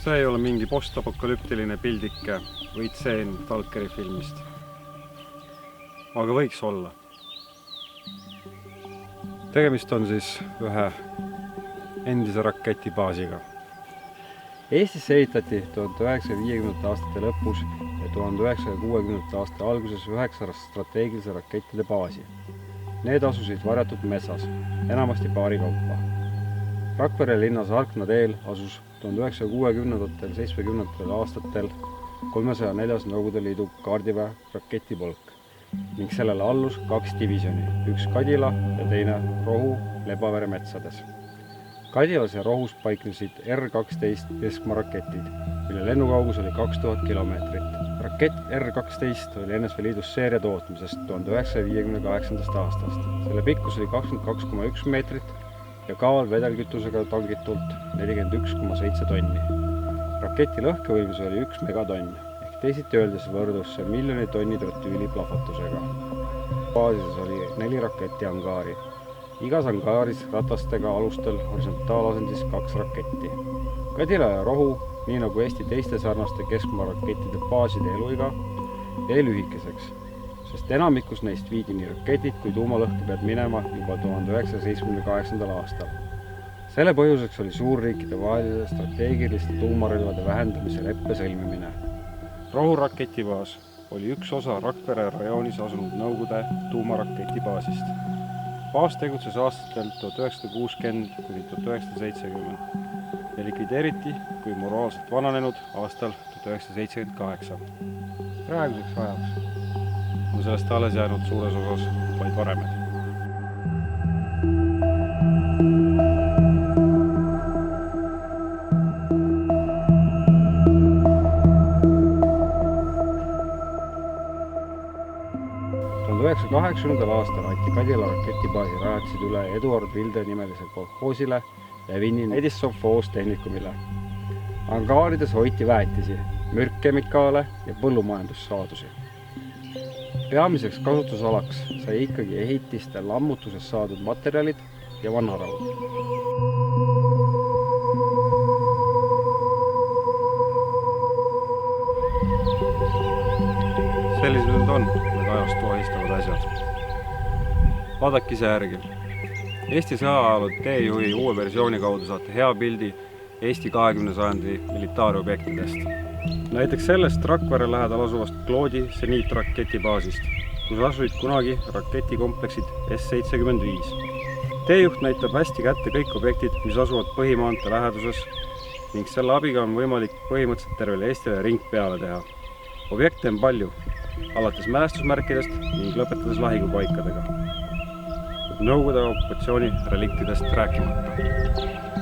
See ei ole mingi postapokalüptiline pildike või tseen Stalkeri filmist. Aga võiks olla. Tegemist on siis ühe endise raketibaasiga. Eestisse ehitati 1950. aastate lõpus ja 1960. aasta alguses 9 strateegilise rakettide baasi. Need asusid varjatud metsas, enamasti paari kaupa. Rakvere linnas Arkna teel asus 1960-70 aastatel 304. Nõukogude Liidu kaardiväe raketipolk ning sellele allus 2 divisjoni, üks Kadila ja teine Rohu Lebavere metsades. Kadilas ja Rohus paiknesid R-12 keskmaaraketid, mille lennukaugus oli 2000 kilomeetrit. Rakett R-12 oli NSV Liidus seeria tootmisest 1958. aastast. Selle pikkus oli 22,1 meetrit ja kaaval vedelkütusega tangitult 41,7 tonni. Raketi lõhkevõimus oli 1 megatonn, ehk teisiti öeldes võrdus see miljoni tonni trotüüli plahvatusega. Baasis oli 4 raketiangaari. Igas angaaris ratastega alustel horisontaalasendis 2 raketti. Kadila ja Rohu, nii nagu Eesti teiste sarnaste keskmaarakettide baaside eluiga, jäi lühikeseks, sest enamikus neist viidi nii raketid kui tuumalõhkepead minema juba 1978. aastal. Selle põhjuseks oli suurriikide vahelise strateegiliste tuumarelvade vähendamise leppe sõlmimine. Rohu raketibaas oli üks osa Rakvere rajoonis asunud Nõukogude tuumaraketibaasist. Baas tegutses aastatel 1960–1970 ja likvideeriti kui moraalselt vananenud aastal 1978. Praeguseks ajaks on sellest alles jäänud suures osas vaid varemed. aastal anti Kadila raketibaasi rajatised üle Eduard Vilde nimelisele kolhoosile ja Vinni Edissov-Foos tehnikumile. Angaarides hoiti väetisi, mürkkemikaale ja põllumajandussaadusi. Peamiseks kasutusalaks sai ikkagi ehitiste lammutusest saadud materjalid ja vanaraud. Sellised need on need ajastu ahistavad asjad. Vaadake ise järgi. Eesti sõjaajaloo teejuhi uue versiooni kaudu saate hea pildi Eesti 20. sajandi militaarobjektidest. Näiteks sellest Rakvere lähedal asuvast Kloodi seniitraketibaasist, kus asusid kunagi raketikompleksid S-75. Teejuht näitab hästi kätte kõik objektid, mis asuvad põhimaante läheduses ning selle abiga on võimalik põhimõtteliselt tervele Eestile ring peale teha. Objekte on palju, alates mälestusmärkidest ning lõpetades lahingupaikadega. Nõukogude okupatsiooni reliktidest rääkimata.